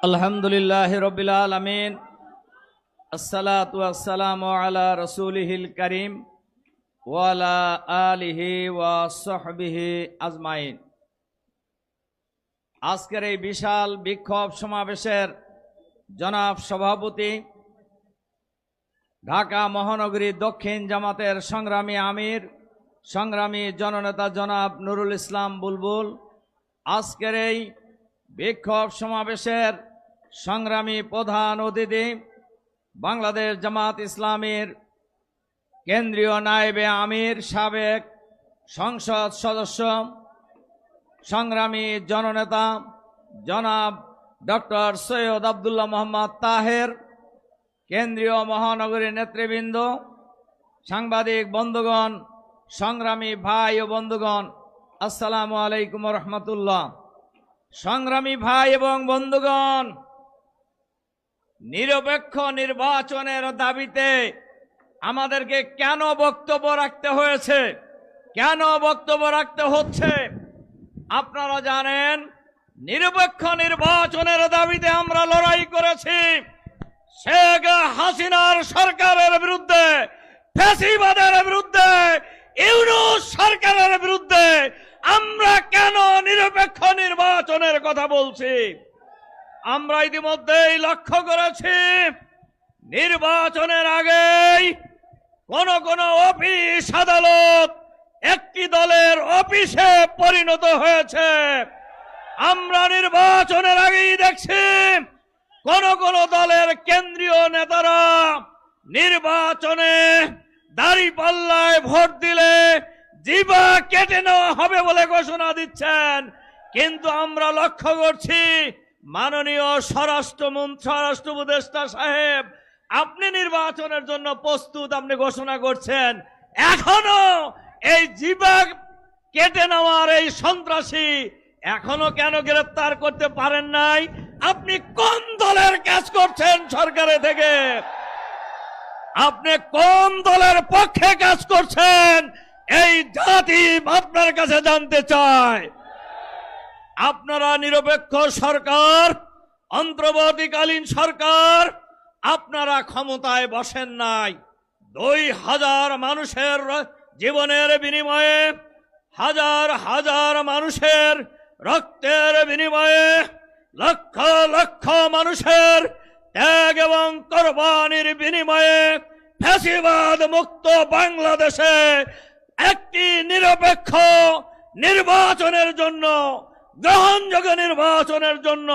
আলহামদুলিল্লাহি রাব্বিল আলামিন আসসালাতু ওয়াসসালামু আলা রাসূলিহিল কারীম ওয়া আলা আলিহি ওয়া সাহবিহি আজমাইন। আজকের এই বিশাল বিক্ষোভ সমাবেশের জনাব সভাপতি, ঢাকা মহানগরী দক্ষিণ জামাতের সংগ্রামী আমির, সংগ্রামী জননেতা জনাব নুরুল ইসলাম বুলবুল, আজকের এই বিক্ষোভ সমাবেশের সংগ্রামী প্রধান অতিথি, বাংলাদেশ জামাত ইসলামীর কেন্দ্রীয় নায়েবে আমির, সাবেক সংসদ সদস্য, সংগ্রামী জননেতা জনাব ডক্টর সৈয়দ আব্দুল্লাহ মোহাম্মদ তাহের, কেন্দ্রীয় মহানগরী নেতৃবৃন্দ, সাংবাদিক বন্ধুগণ, সংগ্রামী ভাই ও বন্ধুগণ, আসসালামু আলাইকুম রহমতুল্লাহ। সংগ্রামী ভাই এবং বন্ধুগণ, নিরপেক্ষ নির্বাচনের দাবিতে আমাদেরকে কেন বক্তব্য রাখতে হয়েছে, কেন বক্তব্য রাখতে হচ্ছে? আপনারা জানেন, নিরপেক্ষ নির্বাচনের দাবিতে আমরা লড়াই করেছি শেখ হাসিনার সরকারের বিরুদ্ধে, ফ্যাসিবাদের বিরুদ্ধে, ইউনূস সরকারের বিরুদ্ধে। আমরা কেন নিরপেক্ষ নির্বাচনের কথা বলছি? আমরা ইতিমধ্যেই লক্ষ্য করেছি, নির্বাচনের আগেই কোন কোন অফিস আদালত একটি দলের অফিসে পরিণত হয়েছে। আমরা নির্বাচনের আগেই দেখছি কোন কোন দলের কেন্দ্রীয় নেতারা নির্বাচনে দাঁড়িপাল্লায় ভোট দিলে জিবা কেটে নেওয়া হবে বলে ঘোষণা দিচ্ছেন। কিন্তু আমরা লক্ষ্য করছি, মাননীয় স্বরাষ্ট্র উপদেষ্টা সাহেব, আপনি নির্বাচনের জন্য প্রস্তুত, আপনি ঘোষণা করছেন, এখনো এই জিবা কেটে নেওয়ার এই সন্ত্রাসী এখনো কেন গ্রেফতার করতে পারেন নাই? আপনি কোন দলের কাজ করছেন সরকারে থেকে? আপনি কোন দলের পক্ষে কাজ করছেন? এই জাতি আপনার কাছে জানতে চায়। আপনারা নিরপেক্ষ সরকার, অন্তর্বর্তীকালীন সরকার, আপনারা ক্ষমতায় বসেন নাই। 2000 মানুষের জীবনের বিনিময়ে, হাজার হাজার মানুষের রক্তের বিনিময়ে, লক্ষ লক্ষ মানুষের ত্যাগ এবং কোরবানির বিনিময়ে ফ্যাসিবাদ মুক্ত বাংলাদেশে একটি নিরপেক্ষ নির্বাচনের জন্য, গ্রহণযোগ্য নির্বাচনের জন্য